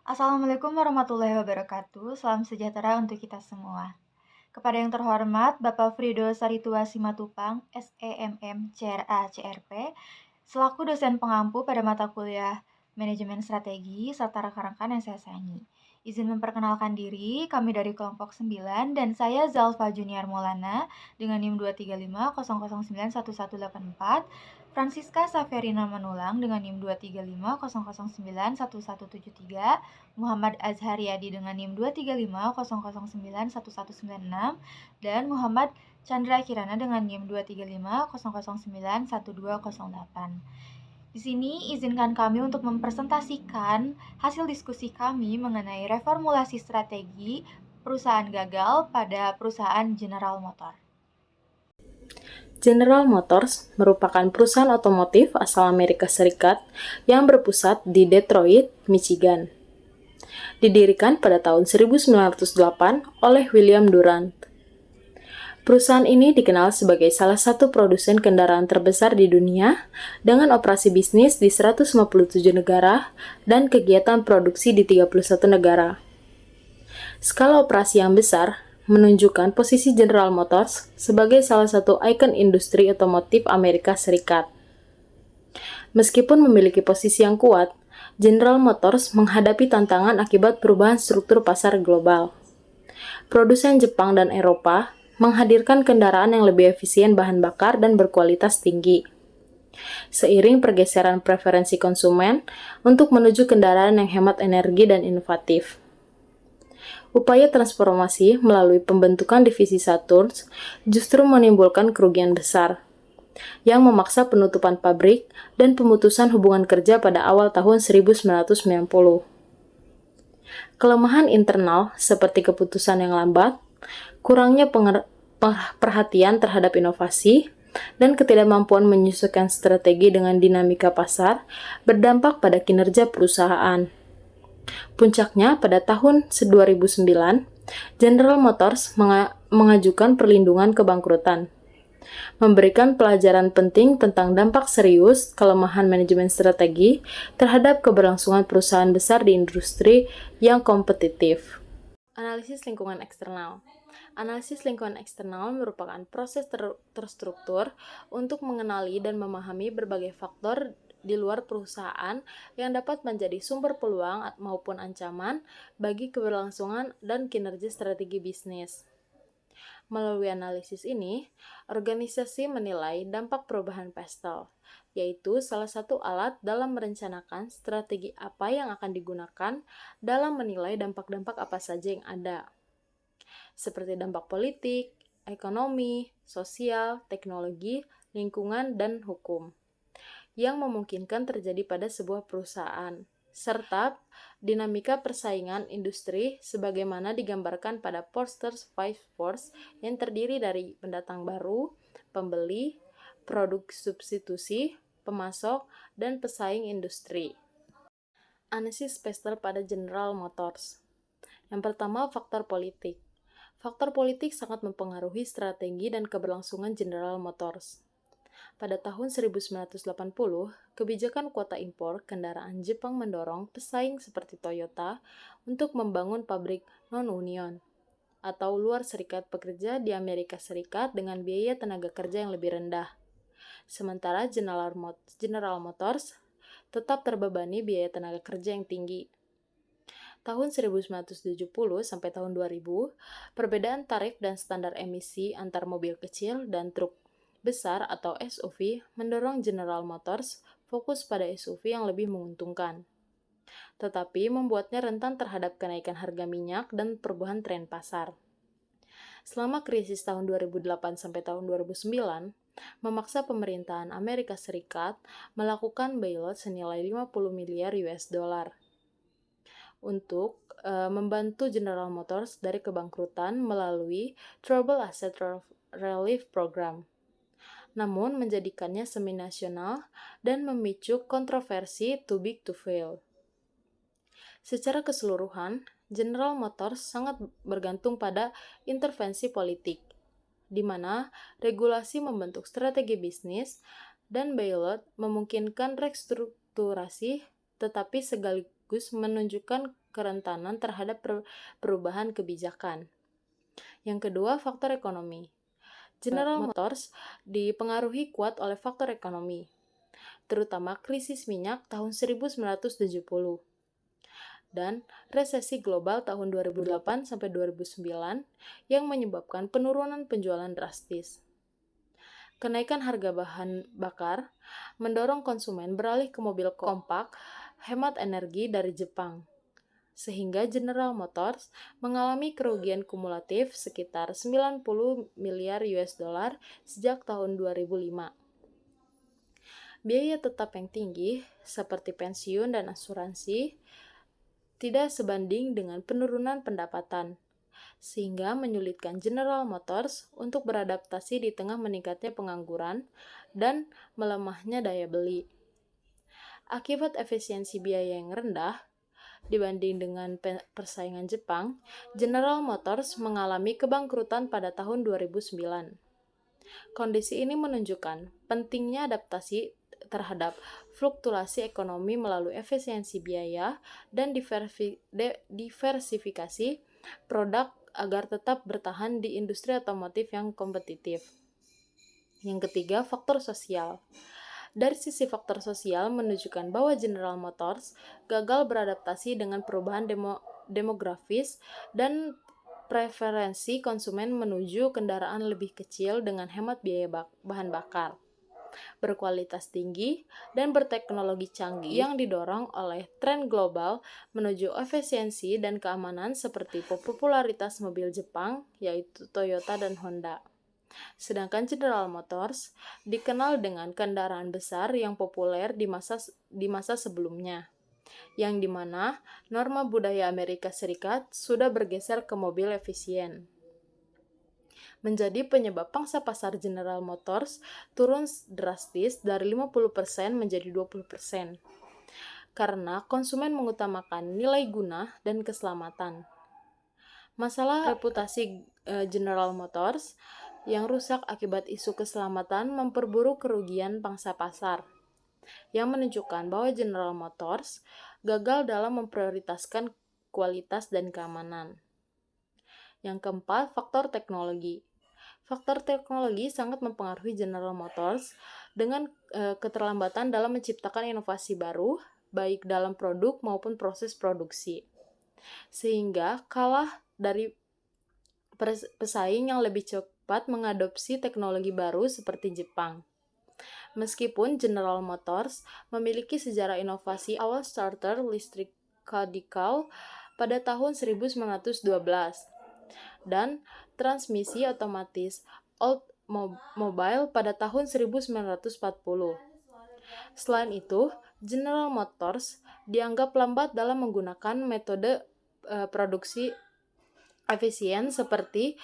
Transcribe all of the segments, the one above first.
Assalamualaikum warahmatullahi wabarakatuh. Salam sejahtera untuk kita semua. Kepada yang terhormat Bapak Frido Saritua Simatupang, SEMM, CRA, CRP, selaku dosen pengampu pada mata kuliah Manajemen Strategi serta rekan-rekan yang saya sayangi. Izin memperkenalkan diri, kami dari kelompok 9 dan saya Zalfa Junior Maulana dengan NIM 23500911184, Francisca Saverina Manulang dengan NIM 23500911173, Muhammad Azhariadi dengan NIM 23500911196, dan Muhammad Chandra Kirana dengan NIM 23500091208. Di sini izinkan kami untuk mempresentasikan hasil diskusi kami mengenai reformulasi strategi perusahaan gagal pada perusahaan General Motor. General Motors merupakan perusahaan otomotif asal Amerika Serikat yang berpusat di Detroit, Michigan. Didirikan pada tahun 1908 oleh William Durant. Perusahaan ini dikenal sebagai salah satu produsen kendaraan terbesar di dunia dengan operasi bisnis di 157 negara dan kegiatan produksi di 31 negara. Skala operasi yang besar menunjukkan posisi General Motors sebagai salah satu ikon industri otomotif Amerika Serikat. Meskipun memiliki posisi yang kuat, General Motors menghadapi tantangan akibat perubahan struktur pasar global. Produsen Jepang dan Eropa menghadirkan kendaraan yang lebih efisien bahan bakar dan berkualitas tinggi. Seiring pergeseran preferensi konsumen untuk menuju kendaraan yang hemat energi dan inovatif. Upaya transformasi melalui pembentukan divisi Saturn justru menimbulkan kerugian besar, yang memaksa penutupan pabrik dan pemutusan hubungan kerja pada awal tahun 1990. Kelemahan internal seperti keputusan yang lambat, kurangnya perhatian terhadap inovasi, dan ketidakmampuan menyesuaikan strategi dengan dinamika pasar berdampak pada kinerja perusahaan. Puncaknya pada tahun 2009, General Motors mengajukan perlindungan kebangkrutan, memberikan pelajaran penting tentang dampak serius kelemahan manajemen strategi terhadap keberlangsungan perusahaan besar di industri yang kompetitif. Analisis lingkungan eksternal. Analisis lingkungan eksternal merupakan proses terstruktur untuk mengenali dan memahami berbagai faktor di luar perusahaan yang dapat menjadi sumber peluang maupun ancaman bagi keberlangsungan dan kinerja strategi bisnis. Melalui analisis ini, organisasi menilai dampak perubahan pastel, yaitu salah satu alat dalam merencanakan strategi apa yang akan digunakan dalam menilai dampak-dampak apa saja yang ada, seperti dampak politik, ekonomi, sosial, teknologi, lingkungan, dan hukum, yang memungkinkan terjadi pada sebuah perusahaan, serta dinamika persaingan industri sebagaimana digambarkan pada Forster's Five Forces yang terdiri dari pendatang baru, pembeli, produk substitusi, pemasok, dan pesaing industri. Analisis pastel pada General Motors. Yang pertama, faktor politik. Faktor politik sangat mempengaruhi strategi dan keberlangsungan General Motors. Pada tahun 1980, kebijakan kuota impor kendaraan Jepang mendorong pesaing seperti Toyota untuk membangun pabrik non-union atau luar serikat pekerja di Amerika Serikat dengan biaya tenaga kerja yang lebih rendah. Sementara General Motors tetap terbebani biaya tenaga kerja yang tinggi. Tahun 1970 sampai tahun 2000, perbedaan tarif dan standar emisi antar mobil kecil dan truk besar atau SUV mendorong General Motors fokus pada SUV yang lebih menguntungkan, tetapi membuatnya rentan terhadap kenaikan harga minyak dan perubahan tren pasar. Selama krisis tahun 2008 sampai tahun 2009, memaksa pemerintahan Amerika Serikat melakukan bailout senilai 50 miliar US dollar untuk membantu General Motors dari kebangkrutan melalui Troubled Asset Relief Program, namun menjadikannya semi-nasional dan memicu kontroversi too big to fail. Secara keseluruhan, General Motors sangat bergantung pada intervensi politik, di mana regulasi membentuk strategi bisnis dan bailout memungkinkan restrukturasi, tetapi sekaligus menunjukkan kerentanan terhadap perubahan kebijakan. Yang kedua, faktor ekonomi. General Motors dipengaruhi kuat oleh faktor ekonomi, terutama krisis minyak tahun 1970 dan resesi global tahun 2008 sampai 2009 yang menyebabkan penurunan penjualan drastis. Kenaikan harga bahan bakar mendorong konsumen beralih ke mobil kompak hemat energi dari Jepang, sehingga General Motors mengalami kerugian kumulatif sekitar 90 miliar US dollar sejak tahun 2005. Biaya tetap yang tinggi, seperti pensiun dan asuransi, tidak sebanding dengan penurunan pendapatan, sehingga menyulitkan General Motors untuk beradaptasi di tengah meningkatnya pengangguran dan melemahnya daya beli. Akibat efisiensi biaya yang rendah, dibanding dengan persaingan Jepang, General Motors mengalami kebangkrutan pada tahun 2009. Kondisi ini menunjukkan pentingnya adaptasi terhadap fluktuasi ekonomi melalui efisiensi biaya dan diversifikasi produk agar tetap bertahan di industri otomotif yang kompetitif. Yang ketiga, faktor sosial. Dari sisi faktor sosial menunjukkan bahwa General Motors gagal beradaptasi dengan perubahan demografis dan preferensi konsumen menuju kendaraan lebih kecil dengan hemat biaya bahan bakar, berkualitas tinggi, dan berteknologi canggih yang didorong oleh tren global menuju efisiensi dan keamanan seperti popularitas mobil Jepang, yaitu Toyota dan Honda. Sedangkan General Motors dikenal dengan kendaraan besar yang populer di masa sebelumnya, yang dimana norma budaya Amerika Serikat sudah bergeser ke mobil efisien, menjadi penyebab pangsa pasar General Motors turun drastis dari 50% menjadi 20%, karena konsumen mengutamakan nilai guna dan keselamatan. Masalah reputasi General Motors yang rusak akibat isu keselamatan memperburuk kerugian pangsa pasar, yang menunjukkan bahwa General Motors gagal dalam memprioritaskan kualitas dan keamanan. Yang keempat, faktor teknologi. Faktor teknologi sangat mempengaruhi General Motors dengan keterlambatan dalam menciptakan inovasi baru, baik dalam produk maupun proses produksi, sehingga kalah dari pesaing yang lebih cepat mengadopsi teknologi baru seperti Jepang. Meskipun General Motors memiliki sejarah inovasi awal starter listrik Cadillac pada tahun 1912 dan transmisi otomatis Oldsmobile pada tahun 1940. Selain itu, General Motors dianggap lambat dalam menggunakan metode produksi efisien seperti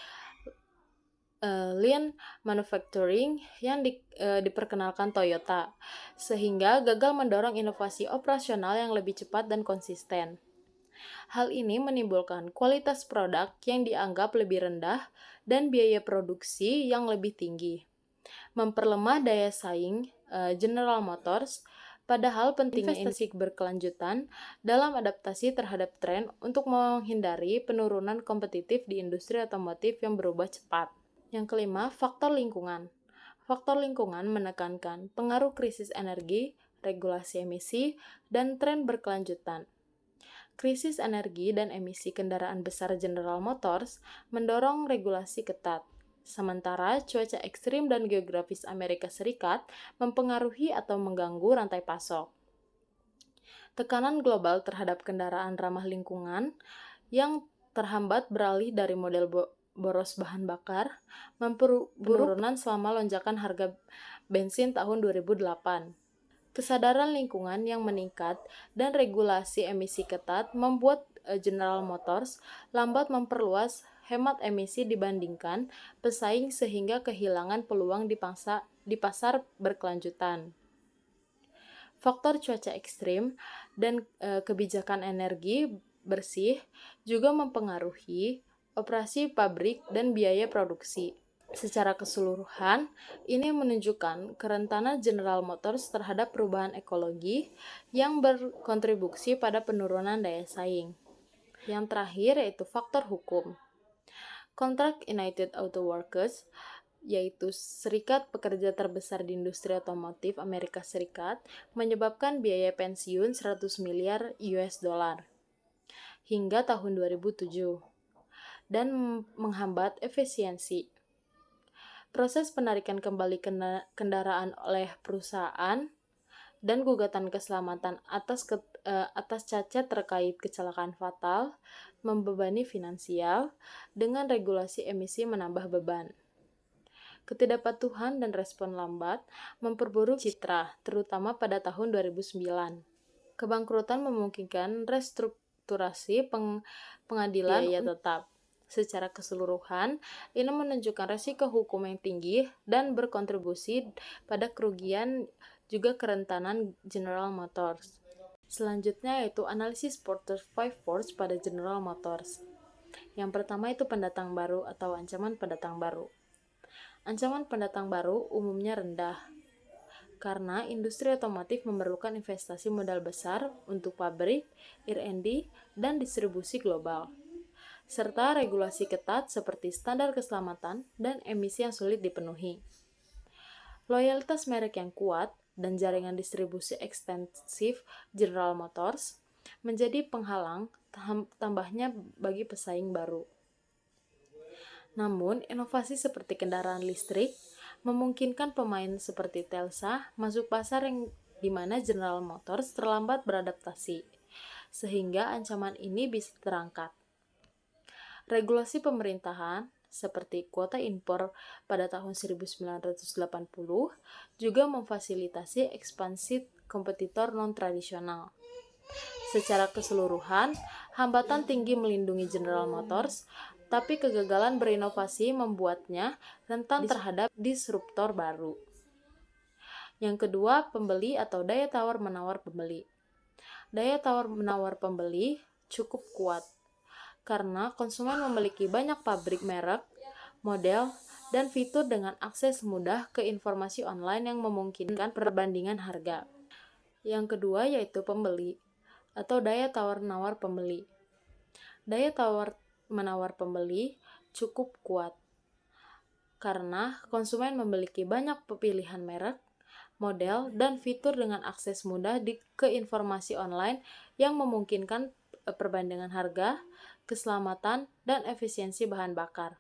lean manufacturing yang diperkenalkan Toyota, sehingga gagal mendorong inovasi operasional yang lebih cepat dan konsisten. Hal ini menimbulkan kualitas produk yang dianggap lebih rendah dan biaya produksi yang lebih tinggi, memperlemah daya saing General Motors. Padahal pentingnya investasi berkelanjutan dalam adaptasi terhadap tren untuk menghindari penurunan kompetitif di industri otomotif yang berubah cepat. Yang kelima, faktor lingkungan. Faktor lingkungan menekankan pengaruh krisis energi, regulasi emisi, dan tren berkelanjutan. Krisis energi dan emisi kendaraan besar General Motors mendorong regulasi ketat. Sementara cuaca ekstrim dan geografis Amerika Serikat mempengaruhi atau mengganggu rantai pasok. Tekanan global terhadap kendaraan ramah lingkungan yang terhambat beralih dari model boros bahan bakar memperburuk penurunan selama lonjakan harga bensin tahun 2008. Kesadaran lingkungan yang meningkat dan regulasi emisi ketat membuat General Motors lambat memperluas hemat emisi dibandingkan pesaing sehingga kehilangan peluang di pasar berkelanjutan. Faktor cuaca ekstrim dan kebijakan energi bersih juga mempengaruhi operasi pabrik dan biaya produksi. Secara keseluruhan, ini menunjukkan kerentanan General Motors terhadap perubahan ekologi yang berkontribusi pada penurunan daya saing. Yang terakhir yaitu faktor hukum. Kontrak United Auto Workers, yaitu serikat pekerja terbesar di industri otomotif Amerika Serikat, menyebabkan biaya pensiun 100 miliar US dollar hingga tahun 2007 dan menghambat efisiensi. Proses penarikan kembali kendaraan oleh perusahaan dan gugatan keselamatan atas cacat terkait kecelakaan fatal membebani finansial dengan regulasi emisi menambah beban. Ketidakpatuhan dan respon lambat memperburuk citra, terutama pada tahun 2009. Kebangkrutan memungkinkan restrukturasi pengadilan biaya tetap. Secara keseluruhan, ini menunjukkan resiko hukum yang tinggi dan berkontribusi pada kerugian juga kerentanan General Motors. Selanjutnya yaitu analisis Porter's Five Forces pada General Motors. Yang pertama itu pendatang baru atau ancaman pendatang baru. Ancaman pendatang baru umumnya rendah, karena industri otomotif memerlukan investasi modal besar untuk pabrik, R&D, dan distribusi global, serta regulasi ketat seperti standar keselamatan dan emisi yang sulit dipenuhi. Loyalitas merek yang kuat dan jaringan distribusi ekstensif General Motors menjadi penghalang tambahnya bagi pesaing baru. Namun, inovasi seperti kendaraan listrik memungkinkan pemain seperti Tesla masuk pasar yang di mana General Motors terlambat beradaptasi, sehingga ancaman ini bisa terangkat. Regulasi pemerintahan seperti kuota impor pada tahun 1980 juga memfasilitasi ekspansi kompetitor non-tradisional. Secara keseluruhan, hambatan tinggi melindungi General Motors, tapi kegagalan berinovasi membuatnya rentan terhadap disruptor baru. Yang kedua, pembeli atau daya tawar-menawar pembeli. Daya tawar-menawar pembeli cukup kuat, karena konsumen memiliki banyak pabrik merek, model, dan fitur dengan akses mudah ke informasi online yang memungkinkan perbandingan harga. Yang kedua yaitu pembeli atau daya tawar-menawar pembeli. Daya tawar-menawar pembeli cukup kuat karena konsumen memiliki banyak pilihan merek, model, dan fitur dengan akses mudah ke informasi online yang memungkinkan perbandingan harga, keselamatan, dan efisiensi bahan bakar.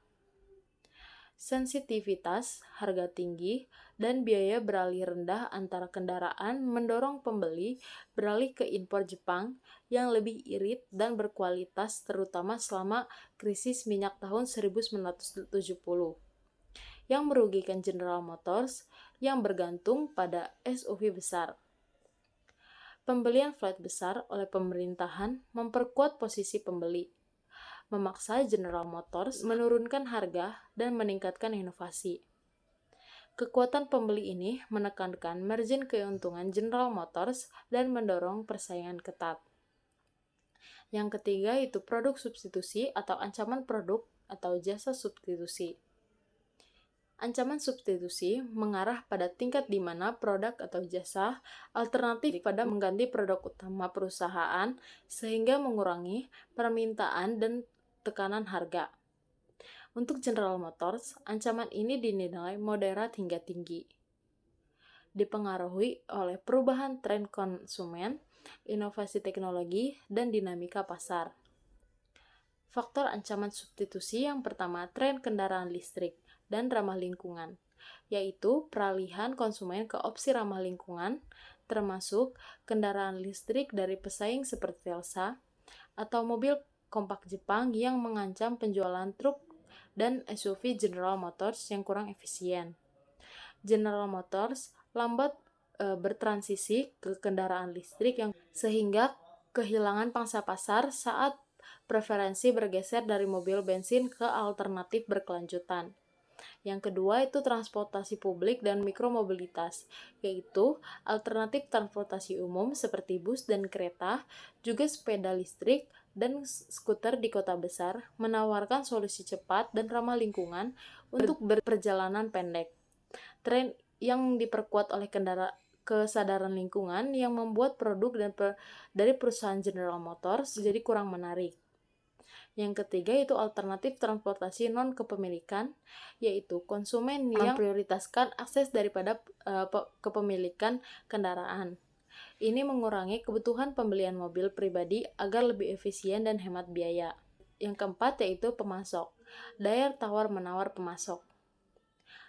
Sensitivitas, harga tinggi, dan biaya beralih rendah antara kendaraan mendorong pembeli beralih ke impor Jepang yang lebih irit dan berkualitas terutama selama krisis minyak tahun 1970 yang merugikan General Motors yang bergantung pada SUV besar. Pembelian flat besar oleh pemerintahan memperkuat posisi pembeli, memaksa General Motors menurunkan harga dan meningkatkan inovasi. Kekuatan pembeli ini menekankan margin keuntungan General Motors dan mendorong persaingan ketat. Yang ketiga itu produk substitusi atau ancaman produk atau jasa substitusi. Ancaman substitusi mengarah pada tingkat di mana produk atau jasa alternatif pada mengganti produk utama perusahaan sehingga mengurangi permintaan dan tekanan harga. Untuk General Motors, ancaman ini dinilai moderat hingga tinggi. Dipengaruhi oleh perubahan tren konsumen, inovasi teknologi, dan dinamika pasar. Faktor ancaman substitusi yang pertama, tren kendaraan listrik dan ramah lingkungan, yaitu peralihan konsumen ke opsi ramah lingkungan, termasuk kendaraan listrik dari pesaing seperti Tesla, atau mobil kompak Jepang yang mengancam penjualan truk dan SUV General Motors yang kurang efisien. General Motors lambat bertransisi ke kendaraan listrik yang sehingga kehilangan pangsa pasar saat preferensi bergeser dari mobil bensin ke alternatif berkelanjutan. Yang kedua itu transportasi publik dan mikromobilitas, yaitu alternatif transportasi umum seperti bus dan kereta, juga sepeda listrik, dan skuter di kota besar menawarkan solusi cepat dan ramah lingkungan untuk berperjalanan pendek. Tren yang diperkuat oleh kesadaran lingkungan yang membuat produk dari perusahaan General Motors jadi kurang menarik. Yang ketiga itu alternatif transportasi non-kepemilikan, yaitu konsumen yang memprioritaskan akses daripada kepemilikan kendaraan. Ini mengurangi kebutuhan pembelian mobil pribadi agar lebih efisien dan hemat biaya. Yang keempat yaitu pemasok. Daya tawar-menawar pemasok.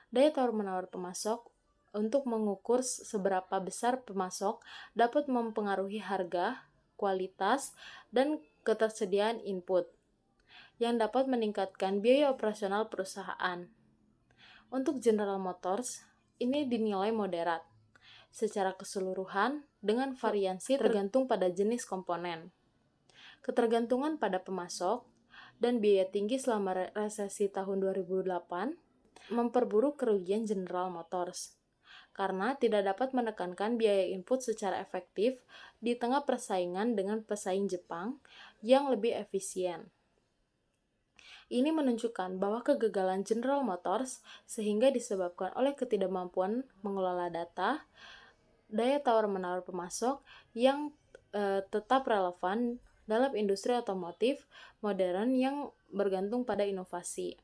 Daya tawar-menawar pemasok untuk mengukur seberapa besar pemasok dapat mempengaruhi harga, kualitas, dan ketersediaan input yang dapat meningkatkan biaya operasional perusahaan. Untuk General Motors, ini dinilai moderat secara keseluruhan dengan variasi tergantung pada jenis komponen. Ketergantungan pada pemasok dan biaya tinggi selama resesi tahun 2008 memperburuk kerugian General Motors karena tidak dapat menekankan biaya input secara efektif di tengah persaingan dengan pesaing Jepang yang lebih efisien. Ini menunjukkan bahwa kegagalan General Motors sehingga disebabkan oleh ketidakmampuan mengelola data, daya tawar-menawar pemasok yang tetap relevan dalam industri otomotif modern yang bergantung pada inovasi.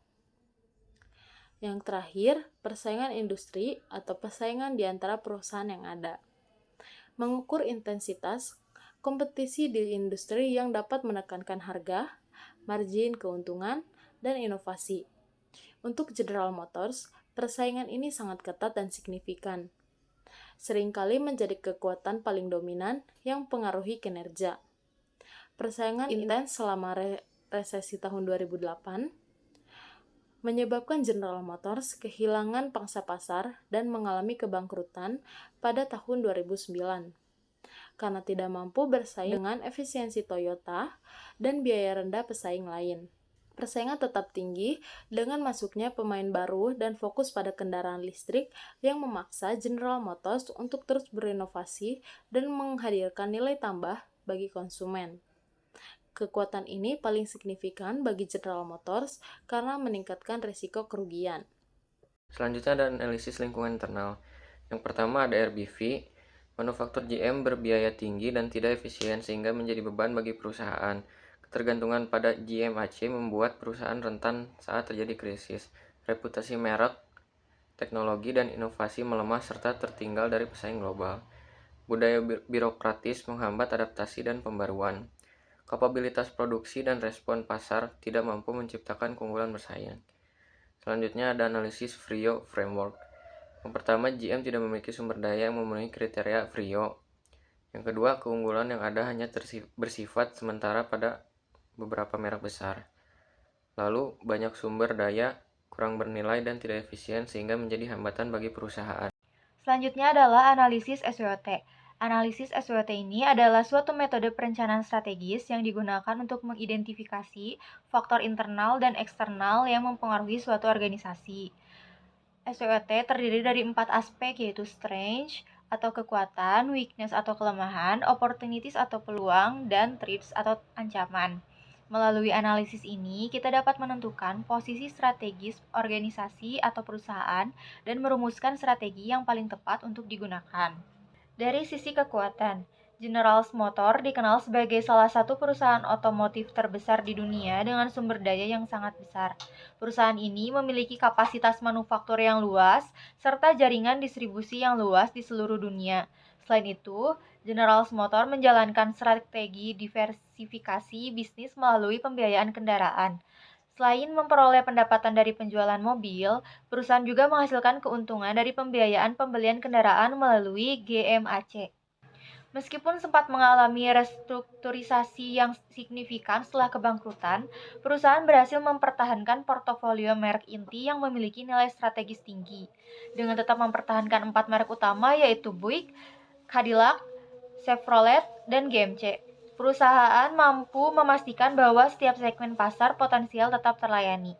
Yang terakhir, persaingan industri atau persaingan di antara perusahaan yang ada. Mengukur intensitas kompetisi di industri yang dapat menekankan harga, margin keuntungan, dan inovasi. Untuk General Motors, persaingan ini sangat ketat dan signifikan. Seringkali menjadi kekuatan paling dominan yang mempengaruhi kinerja. Persaingan intens selama resesi tahun 2008 menyebabkan General Motors kehilangan pangsa pasar dan mengalami kebangkrutan pada tahun 2009 karena tidak mampu bersaing dengan efisiensi Toyota dan biaya rendah pesaing lain. Persaingan tetap tinggi dengan masuknya pemain baru dan fokus pada kendaraan listrik yang memaksa General Motors untuk terus berinovasi dan menghadirkan nilai tambah bagi konsumen. Kekuatan ini paling signifikan bagi General Motors karena meningkatkan risiko kerugian. Selanjutnya ada analisis lingkungan internal. Yang pertama ada RBV. Manufaktur GM berbiaya tinggi dan tidak efisien sehingga menjadi beban bagi perusahaan. Ketergantungan pada GMAC membuat perusahaan rentan saat terjadi krisis. Reputasi merek, teknologi, dan inovasi melemah serta tertinggal dari pesaing global. Budaya birokratis menghambat adaptasi dan pembaruan. Kapabilitas produksi dan respon pasar tidak mampu menciptakan keunggulan bersaing. Selanjutnya ada analisis Frio Framework. Yang pertama, GM tidak memiliki sumber daya yang memenuhi kriteria Frio. Yang kedua, keunggulan yang ada hanya bersifat sementara pada beberapa merek besar. Lalu, banyak sumber daya kurang bernilai dan tidak efisien sehingga menjadi hambatan bagi perusahaan. Selanjutnya adalah analisis SWOT. Analisis SWOT ini adalah suatu metode perencanaan strategis yang digunakan untuk mengidentifikasi faktor internal dan eksternal yang mempengaruhi suatu organisasi. SWOT terdiri dari 4 aspek yaitu strength atau kekuatan, weakness atau kelemahan, opportunities atau peluang, dan threats atau ancaman. Melalui analisis ini, kita dapat menentukan posisi strategis organisasi atau perusahaan dan merumuskan strategi yang paling tepat untuk digunakan. Dari sisi kekuatan, General Motors dikenal sebagai salah satu perusahaan otomotif terbesar di dunia dengan sumber daya yang sangat besar. Perusahaan ini memiliki kapasitas manufaktur yang luas serta jaringan distribusi yang luas di seluruh dunia. Selain itu, General Motors menjalankan strategi diversifikasi bisnis melalui pembiayaan kendaraan. Selain memperoleh pendapatan dari penjualan mobil, perusahaan juga menghasilkan keuntungan dari pembiayaan pembelian kendaraan melalui GMAC. Meskipun sempat mengalami restrukturisasi yang signifikan setelah kebangkrutan, perusahaan berhasil mempertahankan portofolio merek inti yang memiliki nilai strategis tinggi, dengan tetap mempertahankan 4 merek utama yaitu Buick, Cadillac, Chevrolet, dan GMC. Perusahaan mampu memastikan bahwa setiap segmen pasar potensial tetap terlayani.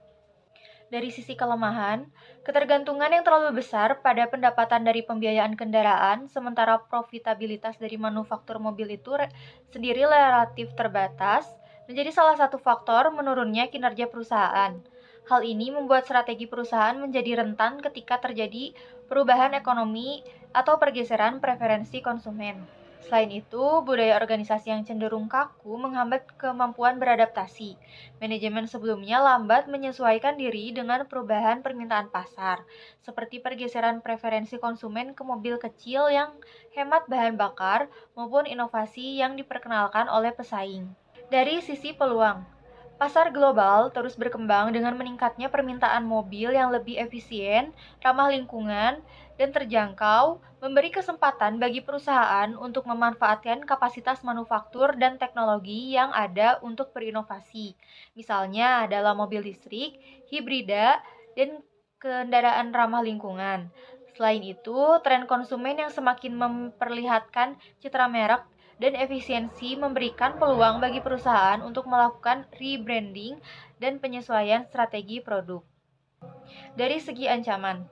Dari sisi kelemahan, ketergantungan yang terlalu besar pada pendapatan dari pembiayaan kendaraan, sementara profitabilitas dari manufaktur mobil itu sendiri relatif terbatas, menjadi salah satu faktor menurunnya kinerja perusahaan. Hal ini membuat strategi perusahaan menjadi rentan ketika terjadi perubahan ekonomi atau pergeseran preferensi konsumen. Selain itu, budaya organisasi yang cenderung kaku menghambat kemampuan beradaptasi. Manajemen sebelumnya lambat menyesuaikan diri dengan perubahan permintaan pasar, seperti pergeseran preferensi konsumen ke mobil kecil yang hemat bahan bakar maupun inovasi yang diperkenalkan oleh pesaing. Dari sisi peluang, pasar global terus berkembang dengan meningkatnya permintaan mobil yang lebih efisien, ramah lingkungan, dan terjangkau, memberi kesempatan bagi perusahaan untuk memanfaatkan kapasitas manufaktur dan teknologi yang ada untuk berinovasi. Misalnya dalam mobil listrik, hibrida, dan kendaraan ramah lingkungan. Selain itu, tren konsumen yang semakin memperlihatkan citra merek dan efisiensi memberikan peluang bagi perusahaan untuk melakukan rebranding dan penyesuaian strategi produk. Dari segi ancaman,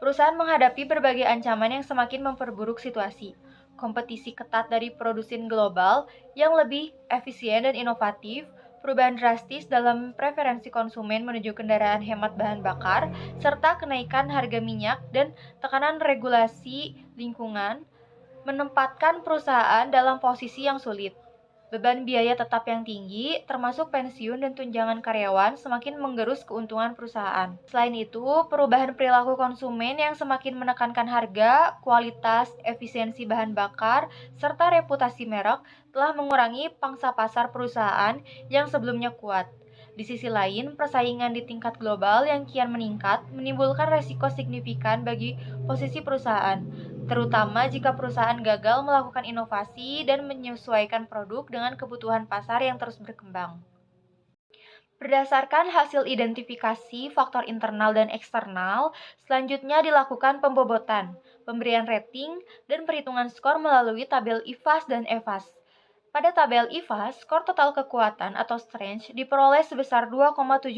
perusahaan menghadapi berbagai ancaman yang semakin memperburuk situasi. Kompetisi ketat dari produsen global yang lebih efisien dan inovatif, perubahan drastis dalam preferensi konsumen menuju kendaraan hemat bahan bakar, serta kenaikan harga minyak dan tekanan regulasi lingkungan menempatkan perusahaan dalam posisi yang sulit. Beban biaya tetap yang tinggi, termasuk pensiun dan tunjangan karyawan, semakin menggerus keuntungan perusahaan. Selain itu, perubahan perilaku konsumen yang semakin menekankan harga, kualitas, efisiensi bahan bakar, serta reputasi merek telah mengurangi pangsa pasar perusahaan yang sebelumnya kuat. Di sisi lain, persaingan di tingkat global yang kian meningkat menimbulkan resiko signifikan bagi posisi perusahaan, terutama jika perusahaan gagal melakukan inovasi dan menyesuaikan produk dengan kebutuhan pasar yang terus berkembang. Berdasarkan hasil identifikasi faktor internal dan eksternal, selanjutnya dilakukan pembobotan, pemberian rating, dan perhitungan skor melalui tabel IFAS dan EFAS. Pada tabel IFAS, skor total kekuatan atau strength diperoleh sebesar 2,78,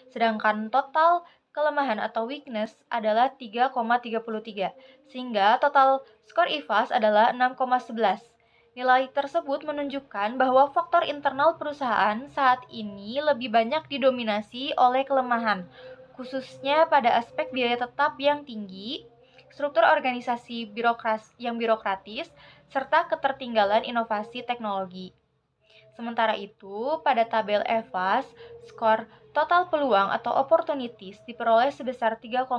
sedangkan total kelemahan atau weakness adalah 3,33, sehingga total skor IFAS adalah 6,11. Nilai tersebut menunjukkan bahwa faktor internal perusahaan saat ini lebih banyak didominasi oleh kelemahan, khususnya pada aspek biaya tetap yang tinggi, struktur organisasi yang birokratis, serta ketertinggalan inovasi teknologi. Sementara itu, pada tabel EVAS, skor total peluang atau opportunities diperoleh sebesar 3,50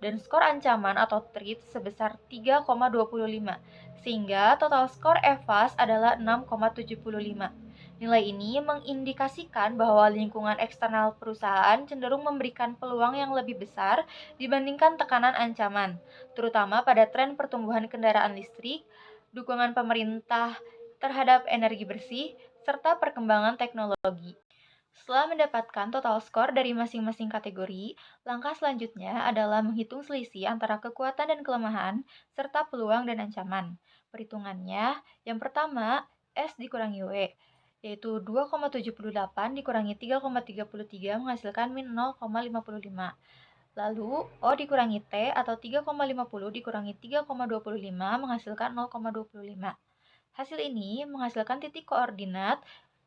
dan skor ancaman atau threat sebesar 3,25, sehingga total skor EVAS adalah 6,75. Nilai ini mengindikasikan bahwa lingkungan eksternal perusahaan cenderung memberikan peluang yang lebih besar dibandingkan tekanan ancaman, terutama pada tren pertumbuhan kendaraan listrik, dukungan pemerintah terhadap energi bersih, serta perkembangan teknologi. Setelah mendapatkan total skor dari masing-masing kategori, langkah selanjutnya adalah menghitung selisih antara kekuatan dan kelemahan, serta peluang dan ancaman. Perhitungannya, yang pertama, S dikurangi W, yaitu 2,78 dikurangi 3,33 menghasilkan min 0,55. Lalu, O dikurangi T atau 3,50 dikurangi 3,25 menghasilkan 0,25. Hasil ini menghasilkan titik koordinat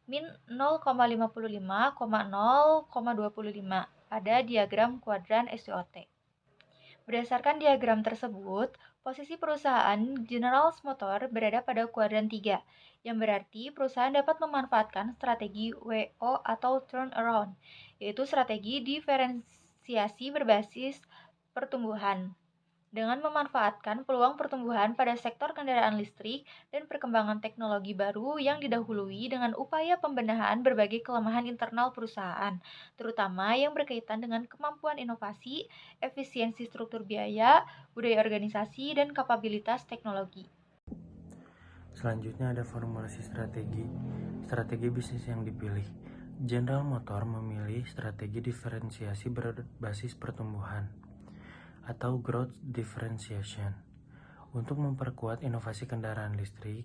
min 0,55,0,25 pada diagram kuadran SWOT. Berdasarkan diagram tersebut, posisi perusahaan General Motors berada pada kuadran 3, yang berarti perusahaan dapat memanfaatkan strategi WO atau turnaround, yaitu strategi diferensiasi berbasis pertumbuhan, dengan memanfaatkan peluang pertumbuhan pada sektor kendaraan listrik dan perkembangan teknologi baru yang didahului dengan upaya pembenahan berbagai kelemahan internal perusahaan, terutama yang berkaitan dengan kemampuan inovasi, efisiensi struktur biaya, budaya organisasi, dan kapabilitas teknologi. Selanjutnya ada formulasi strategi bisnis yang dipilih. General Motors memilih strategi diferensiasi berbasis pertumbuhan atau growth differentiation untuk memperkuat inovasi kendaraan listrik,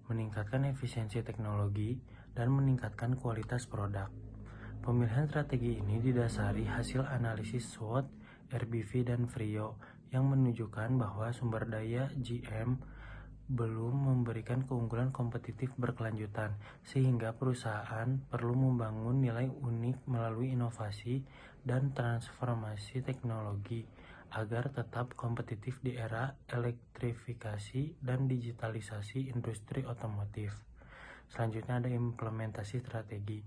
meningkatkan efisiensi teknologi, dan meningkatkan kualitas produk. Pemilihan strategi ini didasari hasil analisis SWOT, RBV, dan FRIO yang menunjukkan bahwa sumber daya GM belum memberikan keunggulan kompetitif berkelanjutan, sehingga perusahaan perlu membangun nilai unik melalui inovasi dan transformasi teknologi agar tetap kompetitif di era elektrifikasi dan digitalisasi industri otomotif. Selanjutnya ada implementasi strategi.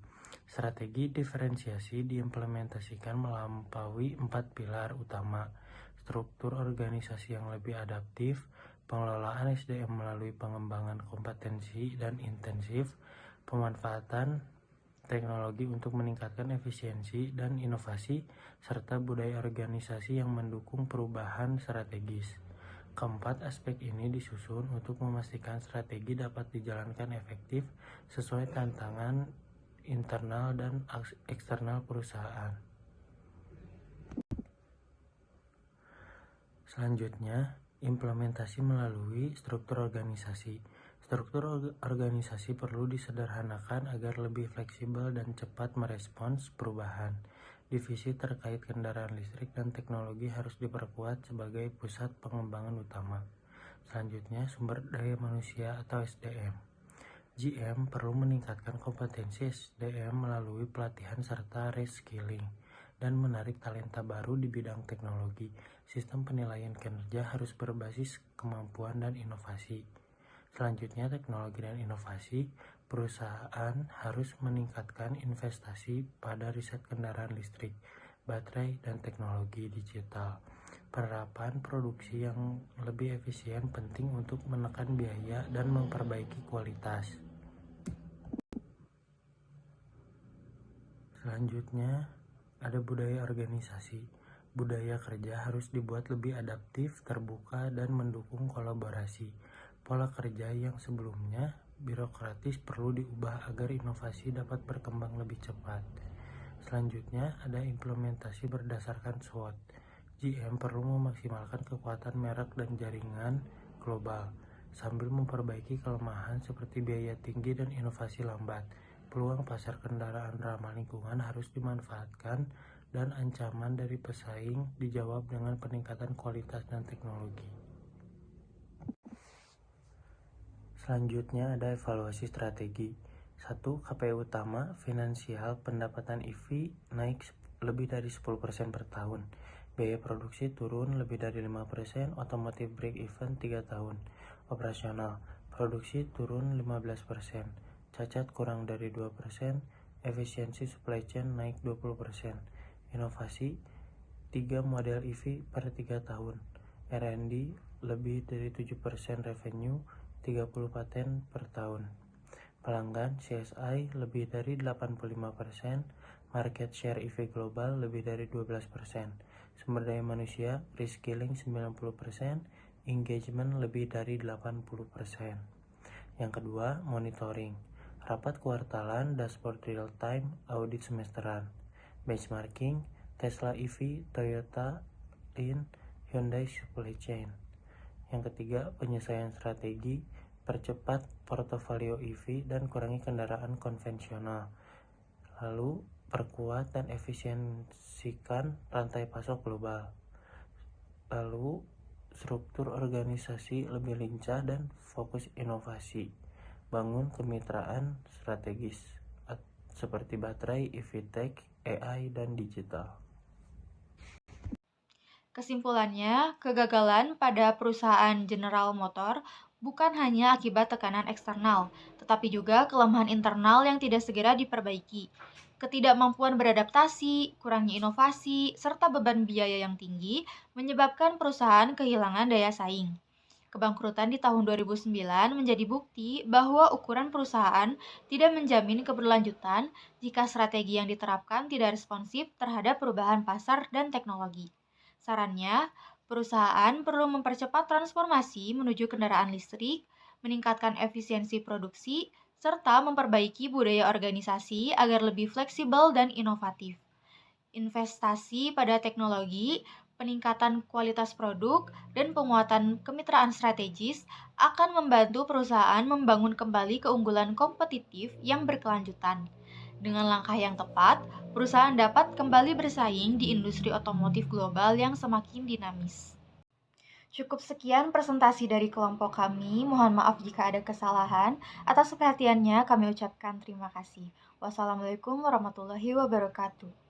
Strategi diferensiasi diimplementasikan melampaui 4 pilar utama: struktur organisasi yang lebih adaptif, pengelolaan SDM melalui pengembangan kompetensi dan intensif, pemanfaatan teknologi untuk meningkatkan efisiensi dan inovasi, serta budaya organisasi yang mendukung perubahan strategis. Keempat aspek ini disusun untuk memastikan strategi dapat dijalankan efektif sesuai tantangan internal dan eksternal perusahaan. Selanjutnya, implementasi melalui struktur organisasi. Struktur organisasi perlu disederhanakan agar lebih fleksibel dan cepat merespons perubahan. Divisi terkait kendaraan listrik dan teknologi harus diperkuat sebagai pusat pengembangan utama. Selanjutnya, sumber daya manusia atau SDM. GM perlu meningkatkan kompetensi SDM melalui pelatihan serta reskilling dan menarik talenta baru di bidang teknologi. Sistem penilaian kinerja harus berbasis kemampuan dan inovasi. Selanjutnya, teknologi dan inovasi. Perusahaan harus meningkatkan investasi pada riset kendaraan listrik, baterai, dan teknologi digital. Penerapan produksi yang lebih efisien penting untuk menekan biaya dan memperbaiki kualitas. Selanjutnya, ada budaya organisasi. Budaya kerja harus dibuat lebih adaptif, terbuka, dan mendukung kolaborasi. Pola kerja yang sebelumnya birokratis perlu diubah agar inovasi dapat berkembang lebih cepat. Selanjutnya, ada implementasi berdasarkan SWOT. GM perlu memaksimalkan kekuatan merek dan jaringan global, sambil memperbaiki kelemahan seperti biaya tinggi dan inovasi lambat. Peluang pasar kendaraan ramah lingkungan harus dimanfaatkan dan ancaman dari pesaing dijawab dengan peningkatan kualitas dan teknologi. Selanjutnya ada evaluasi strategi. 1. KPI utama, finansial, pendapatan EV naik lebih dari 10% per tahun. Biaya produksi turun lebih dari 5%, otomotif break even 3 tahun. Operasional, produksi turun 15%, cacat kurang dari 2%, efisiensi supply chain naik 20%. Inovasi, 3 model EV per 3 tahun. R&D, lebih dari 7% revenue, 30 paten per tahun. Pelanggan CSI lebih dari 85%, market share EV global lebih dari 12%. Sumber daya manusia, reskilling 90%, engagement lebih dari 80%. Yang kedua, monitoring. Rapat kuartalan, dashboard real time, audit semesteran. Benchmarking, Tesla EV, Toyota, Lin, Hyundai supply chain. Yang ketiga, penyelesaian strategi, percepat portofolio EV dan kurangi kendaraan konvensional. Lalu, perkuat dan efisiensikan rantai pasok global. Lalu, struktur organisasi lebih lincah dan fokus inovasi. Bangun kemitraan strategis seperti baterai, EV tech, AI, dan digital. Kesimpulannya, kegagalan pada perusahaan General Motor bukan hanya akibat tekanan eksternal, tetapi juga kelemahan internal yang tidak segera diperbaiki. Ketidakmampuan beradaptasi, kurangnya inovasi, serta beban biaya yang tinggi menyebabkan perusahaan kehilangan daya saing. Kebangkrutan di tahun 2009 menjadi bukti bahwa ukuran perusahaan tidak menjamin keberlanjutan jika strategi yang diterapkan tidak responsif terhadap perubahan pasar dan teknologi. Sarannya, perusahaan perlu mempercepat transformasi menuju kendaraan listrik, meningkatkan efisiensi produksi, serta memperbaiki budaya organisasi agar lebih fleksibel dan inovatif. Investasi pada teknologi, peningkatan kualitas produk, dan penguatan kemitraan strategis akan membantu perusahaan membangun kembali keunggulan kompetitif yang berkelanjutan. Dengan langkah yang tepat, perusahaan dapat kembali bersaing di industri otomotif global yang semakin dinamis. Cukup sekian presentasi dari kelompok kami. Mohon maaf jika ada kesalahan. Atas perhatiannya kami ucapkan terima kasih. Wassalamualaikum warahmatullahi wabarakatuh.